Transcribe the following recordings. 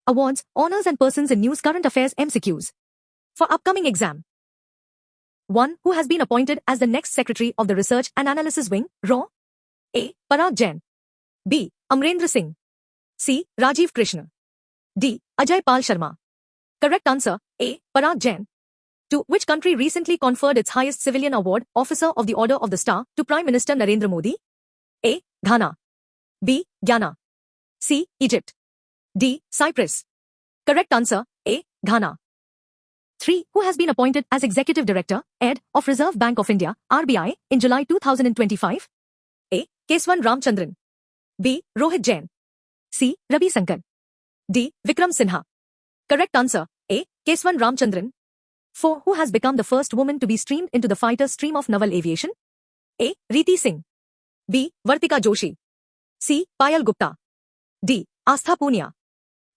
awards, honors and persons in news current affairs MCQs. For upcoming exam. 1. Who has been appointed as the next Secretary of the Research and Analysis Wing, RAW? A. Parag Jain. B. Amrendra Singh. C. Rajiv Krishna. D. Ajay Pal Sharma. Correct answer, A. Parag Jain. 2. Which country recently conferred its highest civilian award, Officer of the Order of the Star, to Prime Minister Narendra Modi? A. Ghana. B. Ghana. C. Egypt. D. Cyprus. Correct answer, A. Ghana. 3. Who has been appointed as Executive Director, ED, of Reserve Bank of India, RBI, in July 2025? A. Keswan Ramchandran. B. Rohit Jain. C. Ravi Shankar. D. Vikram Sinha. Correct answer, A. Keswan Ramchandran. 4. Who has become the first woman to be streamed into the fighter stream of naval aviation? A. Reeti Singh. B. Vartika Joshi. C. Payal Gupta. D. Astha Punia.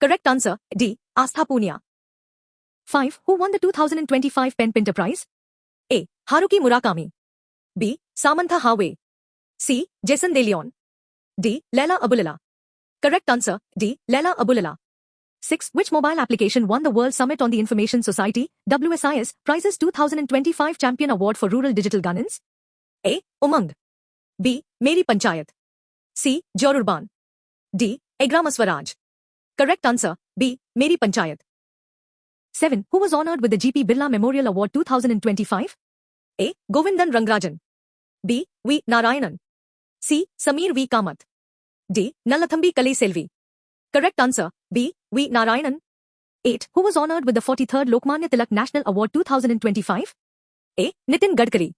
Correct answer, D. Astha Punia. 5. Who won the 2025 Pen Pinter Prize? A. Haruki Murakami. B. Samantha Howe. C. Jason De Leon. D. Leila Abulala. Correct answer, D. Leila Abulala. 6. Which mobile application won the World Summit on the Information Society, WSIS, Prizes 2025 Champion Award for Rural Digital Governance? A. Umang. B. Meri Panchayat. C. Jorurban. D. Egrama Swaraj. Correct answer, B. Meri Panchayat. 7. Who was honored with the G.P. Birla Memorial Award 2025? A. Govindan Rangarajan. B. V. Narayanan. C. Samir V. Kamath. D. Nallathambi Kalai Selvi. Correct answer, B. V. Narayanan. 8. Who was honored with the 43rd Lokmanya Tilak National Award 2025? A. Nitin Gadkari.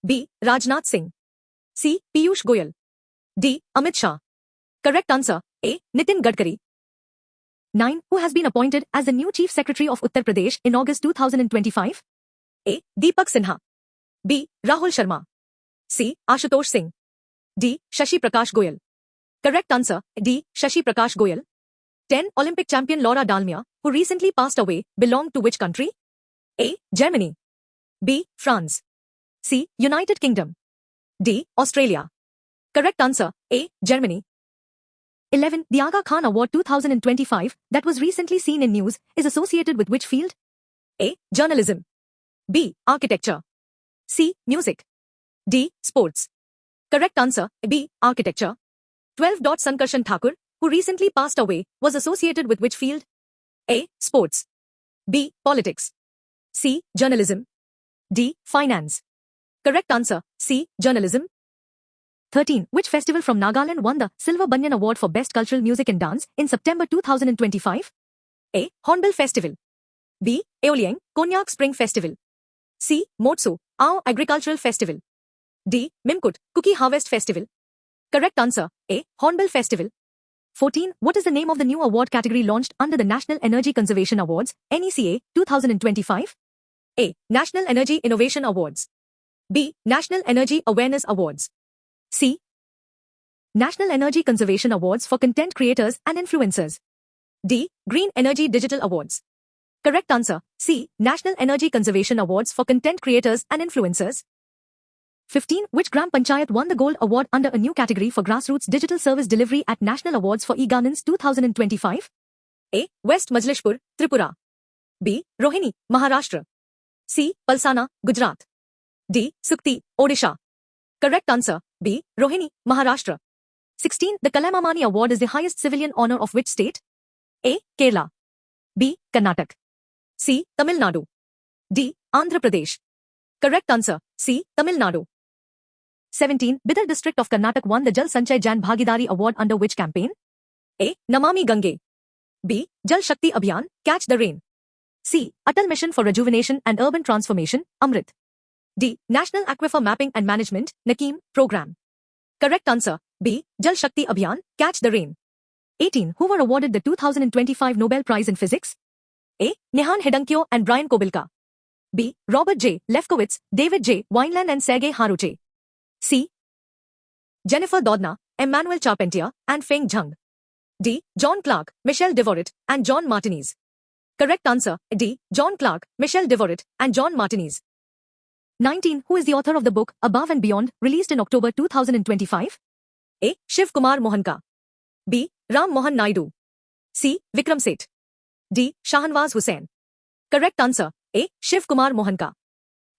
B. Rajnath Singh. C. Piyush Goyal. D. Amit Shah. Correct answer, A. Nitin Gadkari. 9. Who has been appointed as the new Chief Secretary of Uttar Pradesh in August 2025? A. Deepak Sinha. B. Rahul Sharma. C. Ashutosh Singh. D. Shashi Prakash Goyal. Correct answer, D. Shashi Prakash Goyal. 10. Olympic champion Laura Dalmia, who recently passed away, belonged to which country? A. Germany. B. France. C. United Kingdom. D. Australia. Correct answer, A. Germany. 11. The Aga Khan Award 2025, that was recently seen in news, is associated with which field? A. Journalism. B. Architecture. C. Music. D. Sports. Correct answer, B. Architecture. 12. Sankarshan Thakur, who recently passed away, was associated with which field? A. Sports. B. Politics. C. Journalism. D. Finance. Correct answer, C. Journalism. 13. Which festival from Nagaland won the Silver Banyan Award for Best Cultural Music and Dance in September 2025? A. Hornbill Festival. B. Aeoliang, Konyak Spring Festival. C. Motsu, Ao Agricultural Festival. D. Mimkut, Cookie Harvest Festival. Correct answer, A. Hornbill Festival. 14. What is the name of the new award category launched under the National Energy Conservation Awards, NECA, 2025? A. National Energy Innovation Awards. B. National Energy Awareness Awards. C. National Energy Conservation Awards for Content Creators and Influencers. D. Green Energy Digital Awards. Correct answer, C. National Energy Conservation Awards for Content Creators and Influencers. 15. Which Gram Panchayat won the Gold Award under a new category for grassroots digital service delivery at National Awards for E-Governance 2025? A. West Majlishpur, Tripura. B. Rohini, Maharashtra. C. Palsana, Gujarat. D. Sukti, Odisha. Correct answer, B. Rohini, Maharashtra. 16. The Kalamamani Award is the highest civilian honor of which state? A. Kerala. B. Karnataka. C. Tamil Nadu. D. Andhra Pradesh. Correct answer, C. Tamil Nadu. 17. Bidar district of Karnataka won the Jal Sanchay Jan Bhagidari Award under which campaign? A. Namami Gange. B. Jal Shakti Abhiyan, Catch the Rain. C. Atal Mission for Rejuvenation and Urban Transformation, Amrit. D. National Aquifer Mapping and Management, NAKEEM, Program. Correct answer, B. Jal Shakti Abhiyan, Catch the Rain. 18. Who were awarded the 2025 Nobel Prize in Physics? A. Nihan Hidankyo and Brian Kobilka. B. Robert J. Lefkowitz, David J. Wineland and Sergei Haruche. C. Jennifer Doudna, Emmanuel Charpentier, and Feng Zhang. D. John Clark, Michel Devoret, and John Martinez. Correct answer, D. John Clark, Michel Devoret, and John Martinez. 19. Who is the author of the book Above and Beyond, released in October 2025? A. Shiv Kumar Mohanka. B. Ram Mohan Naidu. C. Vikram Seth. D. Shahnawaz Hussain. Correct answer. A. Shiv Kumar Mohanka.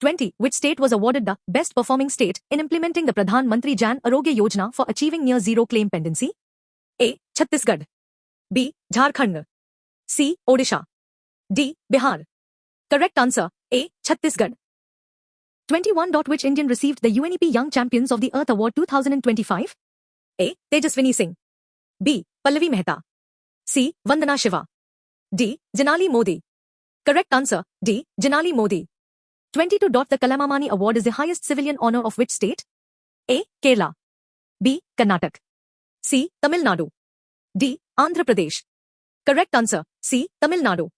20. Which state was awarded the best performing state in implementing the Pradhan Mantri Jan Arogya Yojana for achieving near zero claim pendency? A. Chhattisgarh. B. Jharkhand. C. Odisha. D. Bihar. Correct answer. A. Chhattisgarh. 21. Which Indian received the UNEP Young Champions of the Earth Award 2025? A. Tejaswini Singh. B. Pallavi Mehta. C. Vandana Shiva. D. Janali Modi. Correct answer. D. Janali Modi. 22. The Kalamamani Award is the highest civilian honor of which state? A. Kerala. B. Karnataka. C. Tamil Nadu. D. Andhra Pradesh. Correct answer. C. Tamil Nadu.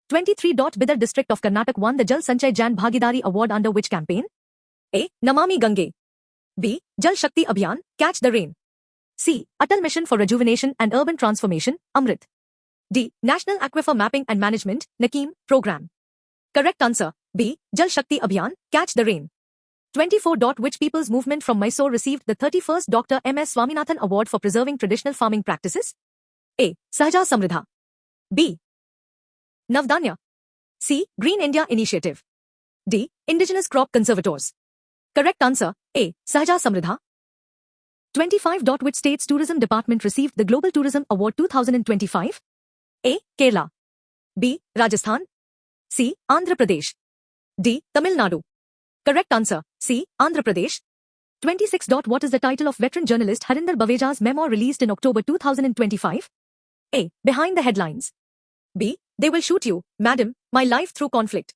23. Bidar district of Karnataka won the Jal Sanchay Jan Bhagidari Award under which campaign? A. Namami Gange. B. Jal Shakti Abhiyan, Catch the Rain. C. Atal Mission for Rejuvenation and Urban Transformation, Amrit. D. National Aquifer Mapping and Management, NAKEEM, Program. Correct answer. B. Jal Shakti Abhiyan, Catch the Rain. 24. Which people's movement from Mysore received the 31st Dr. M.S. Swaminathan Award for preserving traditional farming practices? A. Sahaja Samriddha. B. Navdanya. C. Green India Initiative. D. Indigenous Crop Conservators. Correct answer. A. Sahaja Samriddha. 25. Which state's tourism department received the Global Tourism Award 2025? A. Kerala. B. Rajasthan. C. Andhra Pradesh. D. Tamil Nadu. Correct answer. C. Andhra Pradesh. 26. What is the title of veteran journalist Harinder Baweja's memoir released in October 2025? A. Behind the Headlines. B. They Will Shoot You, Madam, My Life Through Conflict.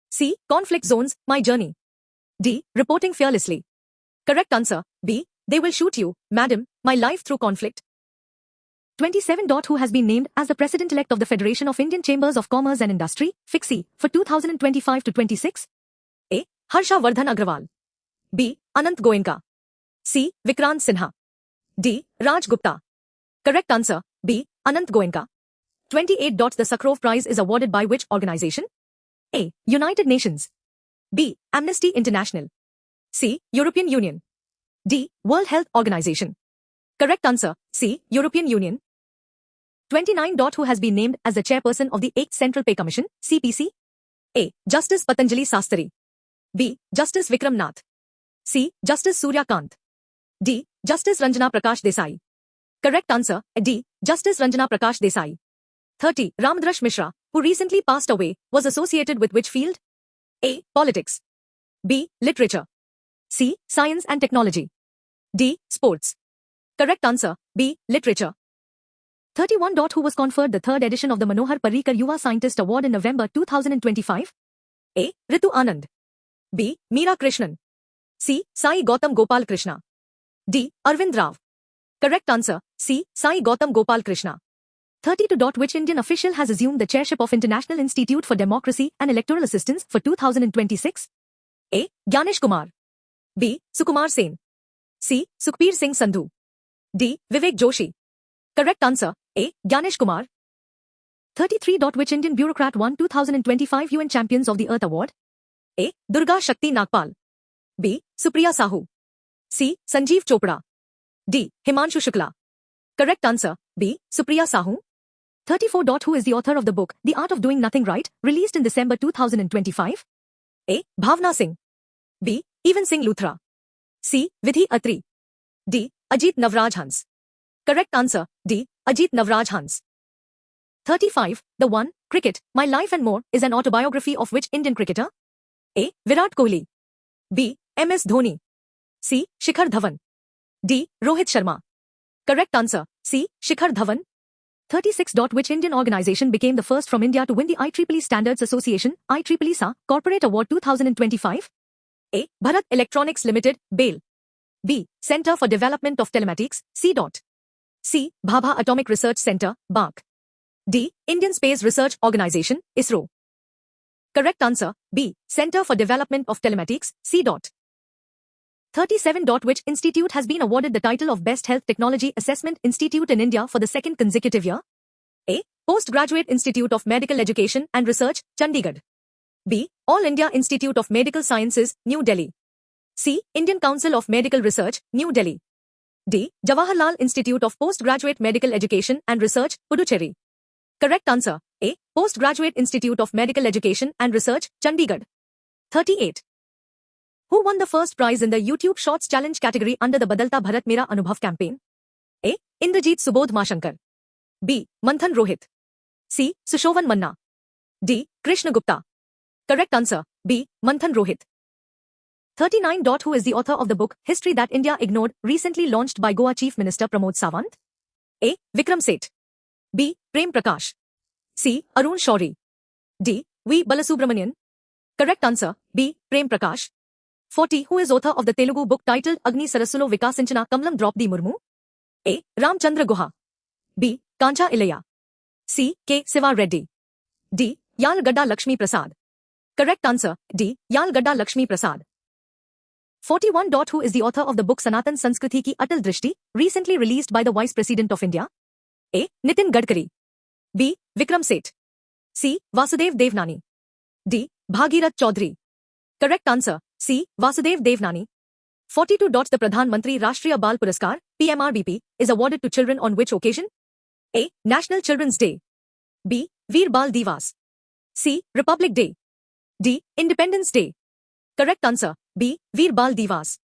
C. Conflict Zones, My Journey. D. Reporting Fearlessly. Correct answer. B. They Will Shoot You, Madam, My Life Through Conflict. 27. Who has been named as the President-elect of the Federation of Indian Chambers of Commerce and Industry, FICCI, for 2025-26? A. Harsha Vardhan Agrawal. B. Anant Goenka. C. Vikrant Sinha. D. Raj Gupta. Correct answer. B. Anant Goenka. 28. The Sakharov Prize is awarded by which organization? A. United Nations. B. Amnesty International. C. European Union. D. World Health Organization. Correct answer. C. European Union. 29. Who has been named as the chairperson of the 8th Central Pay Commission, CPC? A. Justice Patanjali Sastry. B. Justice Vikram Nath. C. Justice Surya Kant. D. Justice Ranjana Prakash Desai. Correct answer. D. Justice Ranjana Prakash Desai. 30. Ramdrash Mishra, who recently passed away, was associated with which field? A. Politics. B. Literature. C. Science and Technology. D. Sports. Correct answer. B. Literature. 31. Who was conferred the 3rd edition of the Manohar Parrikar Yuva Scientist Award in November 2025? A. Ritu Anand. B. Meera Krishnan. C. Sai Gautam Gopal Krishna. D. Arvind Rao. Correct answer. C. Sai Gautam Gopal Krishna. 32. Which Indian official has assumed the chairship of International Institute for Democracy and Electoral Assistance for 2026? A. Gyanesh Kumar. B. Sukumar Sen. C. Sukhbir Singh Sandhu. D. Vivek Joshi. Correct answer. A. Gyanesh Kumar. 33. Which Indian bureaucrat won 2025 UN Champions of the Earth Award? A. Durga Shakti Nagpal. B. Supriya Sahu. C. Sanjeev Chopra. D. Himanshu Shukla. Correct answer. B. Supriya Sahu. 34. Who is the author of the book, The Art of Doing Nothing Right, released in December 2025? A. Bhavna Singh. B. Evan Singh Luthra. C. Vidhi Atri. D. Ajit Navraj Hans. Correct answer. D. Ajit Navraj Hans. 35. The One, Cricket, My Life and More is an autobiography of which Indian cricketer? A. Virat Kohli. B. M.S. Dhoni. C. Shikhar Dhawan. D. Rohit Sharma. Correct answer. C. Shikhar Dhawan. 36. Which Indian organization became the first from India to win the IEEE Standards Association, IEEE SA, Corporate Award 2025? A. Bharat Electronics Limited, BALE. B. Center for Development of Telematics, C. C. Bhabha Atomic Research Center, BARC. D. Indian Space Research Organization, ISRO. Correct answer. B. Center for Development of Telematics, C. 37. Which institute has been awarded the title of Best Health Technology Assessment Institute in India for the 2nd consecutive year? A. Postgraduate Institute of Medical Education and Research, Chandigarh. B. All India Institute of Medical Sciences, New Delhi. C. Indian Council of Medical Research, New Delhi. D. Jawaharlal Institute of Postgraduate Medical Education and Research, Puducherry. Correct answer. Postgraduate Institute of Medical Education and Research, Chandigarh. 38. Who won the first prize in the YouTube Shorts Challenge category under the Badalta Bharat Mera Anubhav campaign? A. Indrajit Subodh Mashankar. B. Manthan Rohit. C. Sushovan Manna. D. Krishna Gupta. Correct answer, B. Manthan Rohit. 39. Who is the author of the book History That India Ignored, recently launched by Goa Chief Minister Pramod Sawant? A. Vikram Seth. B. Prem Prakash. C. Arun Shourie. D. V. Balasubramanian. Correct answer, B. Prem Prakash. 40. Who is author of the Telugu book titled Agni Sarassulo Vikasinchana Kamlam Draupadi Murmu? A. Ramchandra Guha. B. Kancha Ilayya. C. K. Siva Reddy. D. Yalgadda Lakshmi Prasad. Correct answer, D. Yalgadda Lakshmi Prasad. 41. Who is the author of the book Sanatan Sanskriti Ki Atal Drishti, recently released by the Vice President of India? A. Nitin Gadkari. B. Vikram Seth. C. Vasudev Devnani. D. Bhagirath Chaudhary. Correct answer, C. Vasudev Devnani. 42. The Pradhan Mantri Rashtriya Bal Puraskar, PMRBP, is awarded to children on which occasion? A. National Children's Day. B. Veer Bal Divas. C. Republic Day. D. Independence Day. Correct answer, B. Veer Bal Divas.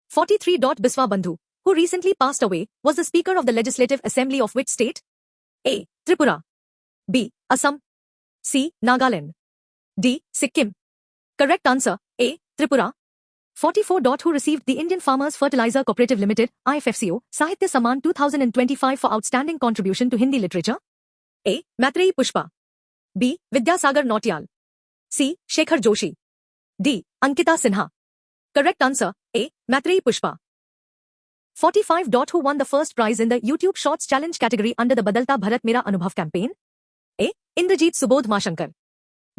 43. Biswa Bandhu, who recently passed away, was the Speaker of the Legislative Assembly of which state? A. Tripura. B. Assam. C. Nagaland. D. Sikkim. Correct answer, A. Tripura. 44. Who received the Indian Farmers Fertilizer Cooperative Limited, IFFCO, Sahitya Samman 2025 for outstanding contribution to Hindi literature? A. Matreyi Pushpa. B. Vidyasagar Nautiyal. C. Shekhar Joshi. D. Ankita Sinha. Correct answer, A. Matreyi Pushpa. 45. Who won the first prize in the YouTube Shorts Challenge category under the Badalta Bharat Mera Anubhav campaign? A. Indrajit Subodh Mashankar.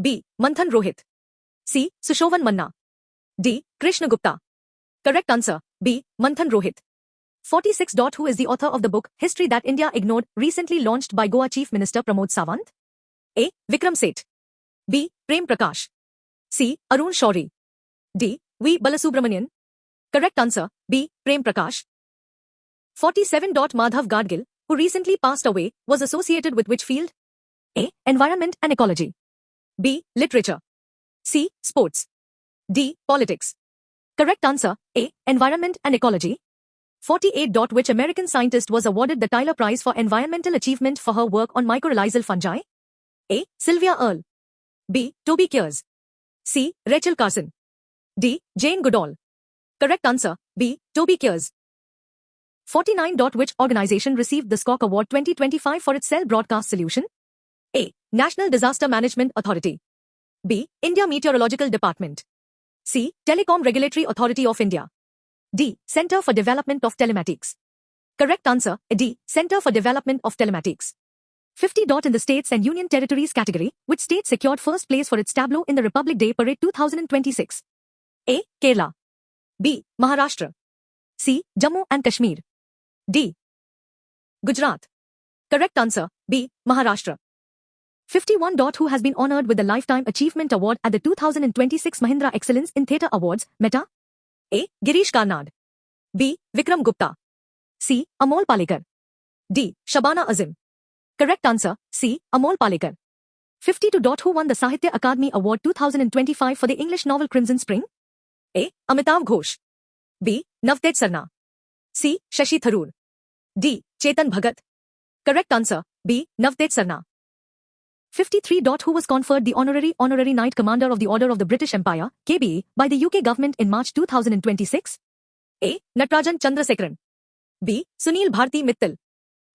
B. Manthan Rohit. C. Sushovan Manna. D. Krishna Gupta. Correct answer, B. Manthan Rohit. 46. Who is the author of the book History That India Ignored, recently launched by Goa Chief Minister Pramod Sawant? A. Vikram Seth. B. Prem Prakash. C. Arun Shourie. D. V. Balasubramanian. Correct answer, B. Prem Prakash. 47. Madhav Gadgil, who recently passed away, was associated with which field? A. Environment and Ecology. B. Literature. C. Sports. D. Politics. Correct answer, A. Environment and Ecology. 48. Which American scientist was awarded the Tyler Prize for Environmental Achievement for her work on mycorrhizal fungi? A. Sylvia Earle. B. Toby Kears. C. Rachel Carson. D. Jane Goodall. Correct answer, B. Toby Kears. 49. Which organization received the SCOC Award 2025 for its cell broadcast solution? A. National Disaster Management Authority. B. India Meteorological Department. C. Telecom Regulatory Authority of India. D. Center for Development of Telematics. Correct answer, D. Center for Development of Telematics. 50. In the States and Union Territories category, which state secured first place for its tableau in the Republic Day Parade 2026? A. Kerala. B. Maharashtra. C. Jammu and Kashmir. D. Gujarat. Correct answer, B. Maharashtra. 51. Who has been honored with the Lifetime Achievement Award at the 2026 Mahindra Excellence in Theatre Awards, Meta? A. Girish Karnad. B. Vikram Gupta. C. Amol Palekar. D. Shabana Azim. Correct answer, C. Amol Palekar. 52. Who won the Sahitya Akademi Award 2025 for the English novel Crimson Spring? A. Amitav Ghosh. B. Navtej Sarna. C. Shashi Tharoor. D. Chetan Bhagat. Correct answer, B. Navtej Sarna. 53. Who was conferred the Honorary Knight Commander of the Order of the British Empire, KBE, by the UK government in March 2026? A. Natarajan Chandrasekaran. B. Sunil Bharti Mittal.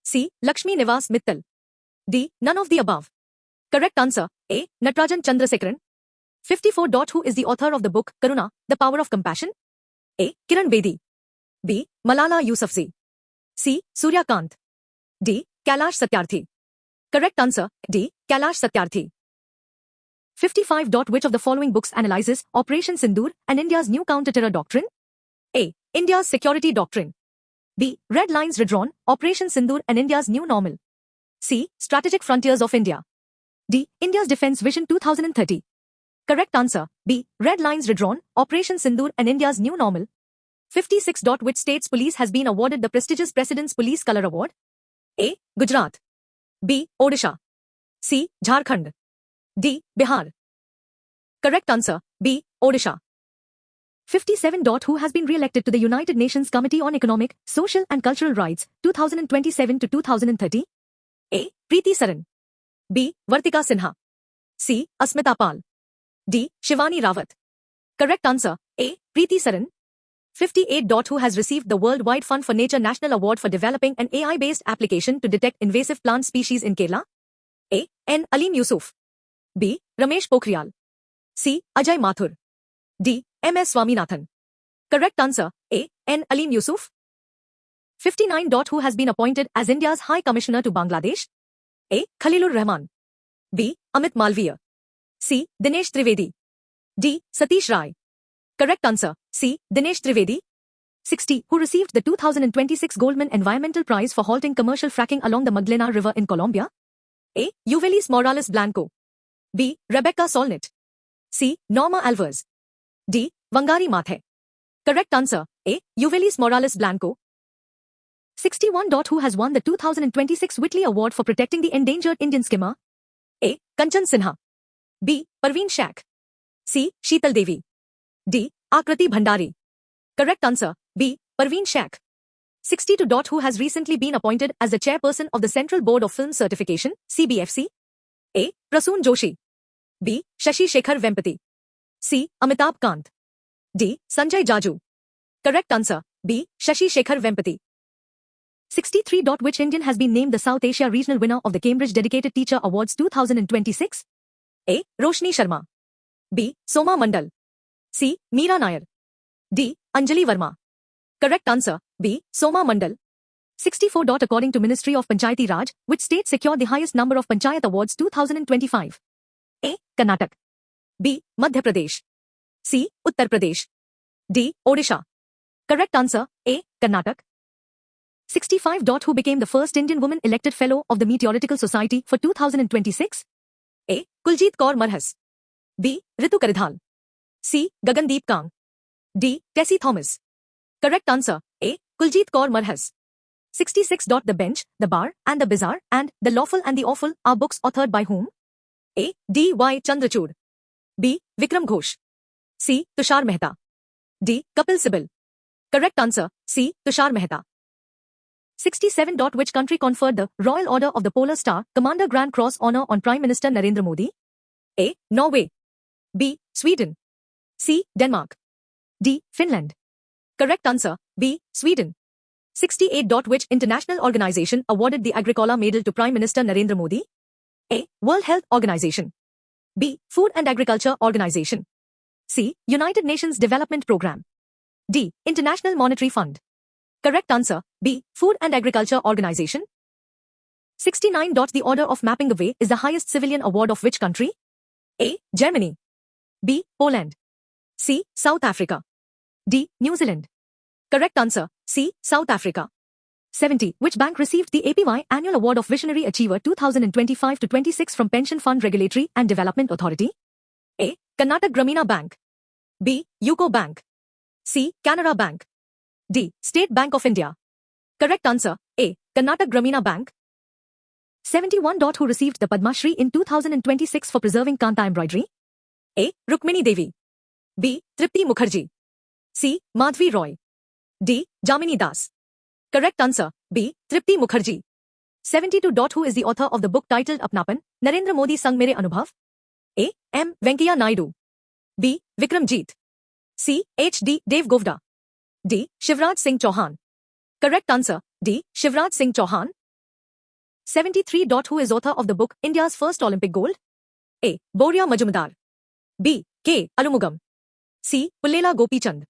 C. Lakshmi Nivas Mittal. D. None of the above. Correct answer, A. Natarajan Chandrasekaran. 54. Who is the author of the book Karuna, The Power of Compassion? A. Kiran Bedi. B. Malala Yousafzai. C. Surya Kant. D. Kailash Satyarthi. Correct answer, D. Kailash Satyarthi. 55. Which of the following books analyzes Operation Sindoor and India's new counter-terror doctrine? A. India's Security Doctrine. B. Red Lines Redrawn, Operation Sindoor and India's New Normal. C. Strategic Frontiers of India. D. India's Defence Vision 2030. Correct answer, B. Red Lines Redrawn, Operation Sindoor and India's New Normal. 56. Which state's police has been awarded the prestigious President's Police Colour Award? A. Gujarat. B. Odisha. C. Jharkhand. D. Bihar. Correct answer, B. Odisha. 57. Who has been re-elected to the United Nations Committee on Economic, Social and Cultural Rights, 2027 to 2030? A. Preeti Saran. B. Vartika Sinha. C. Asmita Pal. D. Shivani Rawat. Correct answer, A. Preeti Saran. 58. Who has received the Worldwide Fund for Nature National Award for developing an AI-based application to detect invasive plant species in Kerala? A. N. Aleem Yusuf. B. Ramesh Pokhriyal. C. Ajay Mathur. D. M. S. Swaminathan. Correct answer, A. N. Aleem Yusuf. 59. Who has been appointed as India's High Commissioner to Bangladesh? A. Khalilur Rahman. B. Amit Malviya. C. Dinesh Trivedi. D. Satish Rai. Correct answer, C. Dinesh Trivedi. 60. Who received the 2026 Goldman Environmental Prize for halting commercial fracking along the Magdalena River in Colombia? A. Yuvelis Morales Blanco. B. Rebecca Solnit. C. Norma Alvarez. D. Wangari Maathai. Correct answer, A. Yuvelis Morales Blanco. 61. Who has won the 2026 Whitley Award for protecting the endangered Indian skimmer? A. Kanchan Sinha. B. Parveen Shak. C. Sheetal Devi. D. Akrati Bhandari. Correct answer, B. Parveen Shak. 62. Who has recently been appointed as the chairperson of the Central Board of Film Certification, CBFC? A. Prasoon Joshi. B. Shashi Shekhar Vempati. C. Amitabh Kant. D. Sanjay Jaju. Correct answer, B. Shashi Shekhar Vempati. 63. Which Indian has been named the South Asia Regional Winner of the Cambridge Dedicated Teacher Awards 2026? A. Roshni Sharma. B. Soma Mandal. C. Meera Nair. D. Anjali Verma. Correct answer, B. Soma Mandal. 64. According to Ministry of Panchayati Raj, which state secured the highest number of Panchayat Awards 2025? A. Karnataka. B. Madhya Pradesh. C. Uttar Pradesh. D. Odisha. Correct answer, A. Karnataka. 65. Who became the first Indian woman elected Fellow of the Meteorological Society for 2026? A. Kuljit Kaur Marhas. B. Ritu Karidhal. C. Gagandeep Kang. D. Tessie Thomas. Correct answer, A. Kuljit Kaur Marhas. 66. The Bench, The Bar, and The Bizarre, and The Lawful and the Awful are books authored by whom? A. D. Y. Chandrachud. B. Vikram Ghosh. C. Tushar Mehta. D. Kapil Sibal. Correct answer, C. Tushar Mehta. 67. Which country conferred the Royal Order of the Polar Star, Commander Grand Cross honor on Prime Minister Narendra Modi? A. Norway. B. Sweden. C. Denmark. D. Finland. Correct answer, B. Sweden. 68. Which international organization awarded the Agricola Medal to Prime Minister Narendra Modi? A. World Health Organization. B. Food and Agriculture Organization. C. United Nations Development Programme. D. International Monetary Fund. Correct answer, B. Food and Agriculture Organization. 69. The Order of Mapping the Way is the highest civilian award of which country? A. Germany. B. Poland. C. South Africa. D. New Zealand. Correct answer, C. South Africa. 70. Which bank received the APY Annual Award of Visionary Achiever 2025-26 from Pension Fund Regulatory and Development Authority? A. Karnataka Gramina Bank. B. UCO Bank. C. Canara Bank. D. State Bank of India. Correct answer, A. Karnataka Gramina Bank. 71. Who received the Padma Shri in 2026 for preserving Kanta embroidery? A. Rukmini Devi. B. Tripti Mukherjee. C. Madhvi Roy. D. Jamini Das. Correct answer, B. Tripti Mukherjee. 72. Who is the author of the book titled Apnapan, Narendra Modi Sang Mere Anubhav? A. M. Venkaiah Naidu. B. Vikramjit. C. H. D. Dev Govda. D. Shivraj Singh Chauhan. Correct answer, D. Shivraj Singh Chauhan. 73. Who is author of the book India's First Olympic Gold? A. Boria Majumdar. B. K. Arumugam. C. Pullela Gopichand.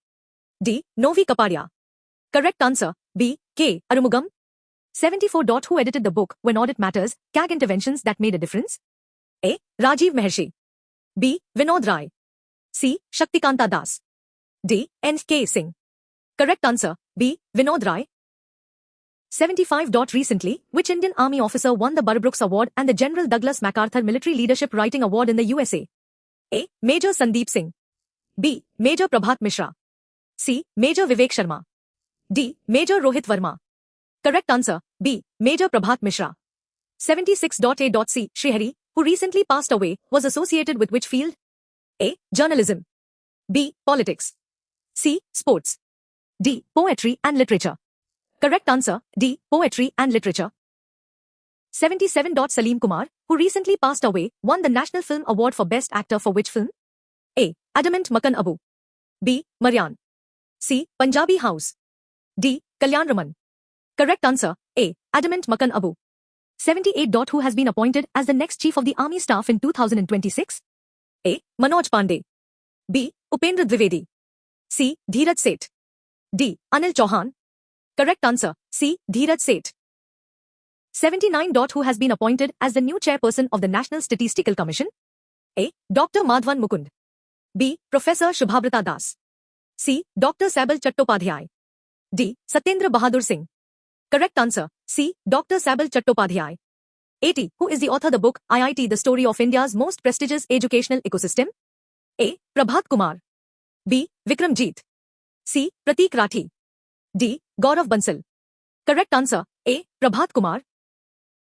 D. Novi Kapadia. Correct answer, B. K. Arumugam. 74. Who edited the book When Audit Matters, CAG Interventions That Made a Difference? A. Rajiv Mehershi. B. Vinod Rai. C. Shaktikanta Das. D. N. K. Singh. Correct answer, B. Vinod Rai. 75. Recently, which Indian Army officer won the Burrough Award and the General Douglas MacArthur Military Leadership Writing Award in the USA? A. Major Sandeep Singh. B. Major Prabhat Mishra. C. Major Vivek Sharma. D. Major Rohit Verma. Correct answer, B. Major Prabhat Mishra. 76. A. C. Srihari, who recently passed away, was associated with which field? A. Journalism. B. Politics. C. Sports. D. Poetry and literature. Correct answer, D. Poetry and literature. 77. Salim Kumar, who recently passed away, won the National Film Award for Best Actor for which film? A. Adamant Makan Abu. B. Maryan. C. Punjabi House. D. Kalyan Raman. Correct answer, A. Adamant Makan Abu. 78. Who has been appointed as the next Chief of the Army Staff in 2026? A. Manoj Pandey. B. Upendra Dwivedi. C. Dheeraj Seth. D. Anil Chauhan. Correct answer, C. Dheeraj Seth. 79. Who has been appointed as the new chairperson of the National Statistical Commission? A. Dr. Madhavan Mukund. B. Professor Shubhabrata Das. C. Dr. Sabal Chattopadhyay. D. Satyendra Bahadur Singh. Correct answer, C. Dr. Sabal Chattopadhyay. 80. Who is the author of the book IIT, the story of India's most prestigious educational ecosystem? A. Prabhat Kumar. B. Vikramjit. C. Pratik Rathi. D. Gaurav Bansal. Correct answer, A. Prabhat Kumar.